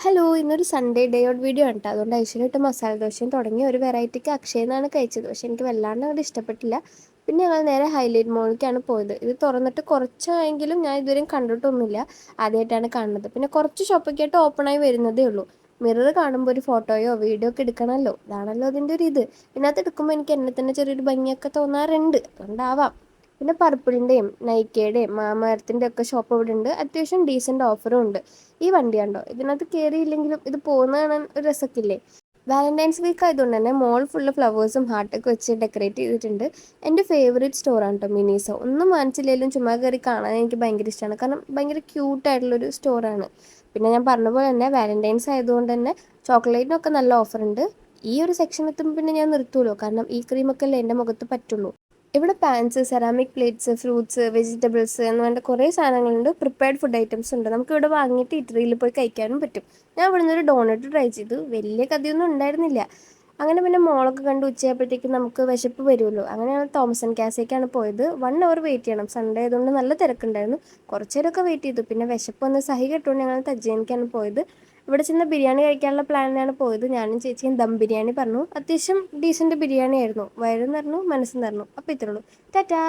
Hello, ഇന്നൊരു Sunday day out video ആണ് ട്ടോ. അതുകൊണ്ട് ഐശ്വര്യമായിട്ട് മസാല ദോശയും തുടങ്ങി ഒരു വെറൈറ്റിക്ക് അക്ഷയെന്നാണ് കഴിച്ചത്. പക്ഷെ എനിക്ക് വല്ലാണ്ട് അങ്ങോട്ട് ഇഷ്ടപ്പെട്ടില്ല. പിന്നെ ഞങ്ങൾ നേരെ ഹൈലൈറ്റ് മോളിലേക്കാണ് പോയത്. ഇത് തുറന്നിട്ട് കുറച്ചായെങ്കിലും ഞാൻ ഇതുവരെയും കണ്ടിട്ടൊന്നുമില്ല. ആദ്യമായിട്ടാണ് കാണുന്നത്. പിന്നെ കുറച്ച് ഷോപ്പൊക്കെ ആയിട്ട് ഓപ്പണായി വരുന്നതേ ഉള്ളൂ. മിറർ കാണുമ്പോൾ ഒരു ഫോട്ടോയോ വീഡിയോ ഒക്കെ എടുക്കണമല്ലോ, അതാണല്ലോ അതിൻ്റെ ഒരു ഇത്. ഇതിനകത്ത് എടുക്കുമ്പോൾ എനിക്ക് എന്നെ തന്നെ ചെറിയൊരു ഭംഗിയൊക്കെ തോന്നാറുണ്ട്, അതുകൊണ്ടാവാം. പിന്നെ പർപ്പിളിൻ്റെയും നൈക്കയുടെയും മാമ ഒക്കെ ഷോപ്പ് ഇവിടെ ഉണ്ട്. അത്യാവശ്യം ഡീസൻറ്റ് ഓഫറും ഉണ്ട്. ഈ വണ്ടി കണ്ടോ, ഇതിനകത്ത് കയറിയില്ലെങ്കിലും ഇത് പോകുന്ന കാണാൻ ഒരു രസക്കില്ലേ. വാലന്റൈൻസ് വീക്ക് ആയതുകൊണ്ട് തന്നെ മോൾ ഫുള്ള് ഫ്ലവേഴ്സും ഹാർട്ടൊക്കെ വെച്ച് ഡെക്കറേറ്റ് ചെയ്തിട്ടുണ്ട്. എൻ്റെ ഫേവറേറ്റ് സ്റ്റോറാണ് കേട്ടോ മിനീസോ. ഒന്നും വാങ്ങിച്ചില്ലെങ്കിലും ചുമ്മാ കയറി കാണാൻ എനിക്ക് ഭയങ്കര ഇഷ്ടമാണ്. കാരണം ഭയങ്കര ക്യൂട്ടായിട്ടുള്ളൊരു സ്റ്റോറാണ്. പിന്നെ ഞാൻ പറഞ്ഞ പോലെ തന്നെ വാലന്റൈൻസ് ആയതുകൊണ്ട് തന്നെ ചോക്ലേറ്റിനൊക്കെ നല്ല ഓഫറുണ്ട്. ഈ ഒരു സെക്ഷൻ എത്തുമ്പോൾ പിന്നെ ഞാൻ നിർത്തുമല്ലോ, കാരണം ഈ ക്രീമൊക്കെ അല്ലേ എൻ്റെ മുഖത്ത് പറ്റുള്ളൂ. ഇവിടെ pans, ceramic plates, fruits, vegetables എന്ന് വേണ്ട കുറേ സാധനങ്ങളുണ്ട്. പ്രിപ്പയർഡ് ഫുഡ് ഐറ്റംസ് ഉണ്ട്. നമുക്ക് ഇവിടെ വാങ്ങിയിട്ട് ഇറ്ററിയിൽ പോയി കഴിക്കാനും പറ്റും. ഞാൻ ഇവിടെ നിന്നൊരു ഡോണറ്റ് ട്രൈ ചെയ്തു. വലിയ കഥയൊന്നും ഉണ്ടായിരുന്നില്ല. അങ്ങനെ പിന്നെ മോളൊക്കെ കണ്ട് ഉച്ചയായപ്പോഴത്തേക്കും നമുക്ക് വിശപ്പ് വരുമല്ലോ. അങ്ങനെയാണ് തോമസ് ആൻഡ് കാസേക്കാണ് പോയത്. 1 hour വെയിറ്റ് ചെയ്യണം. സൺഡേ ആയതുകൊണ്ട് നല്ല തിരക്കുണ്ടായിരുന്നു. കുറച്ച് നേരമൊക്കെ വെയിറ്റ് ചെയ്തു. പിന്നെ വിശപ്പ് വന്ന് സഹി കെട്ടുകൊണ്ട് ഞങ്ങൾ തജ്ജനിക്കാണ് പോയത്. ഇവിടെ ചെന്ന് ബിരിയാണി കഴിക്കാനുള്ള പ്ലാനിനാണ് പോയത്. ഞാനും ചേച്ചിയും ദം ബിരിയാണി പറഞ്ഞു. അത്യാവശ്യം ഡീസൻറ്റ് ബിരിയാണി ആയിരുന്നു. വയറും നിറഞ്ഞു, മനസ്സും നിറഞ്ഞു. അപ്പോൾ ഇത്രേ ഉള്ളൂ. ടാറ്റാ.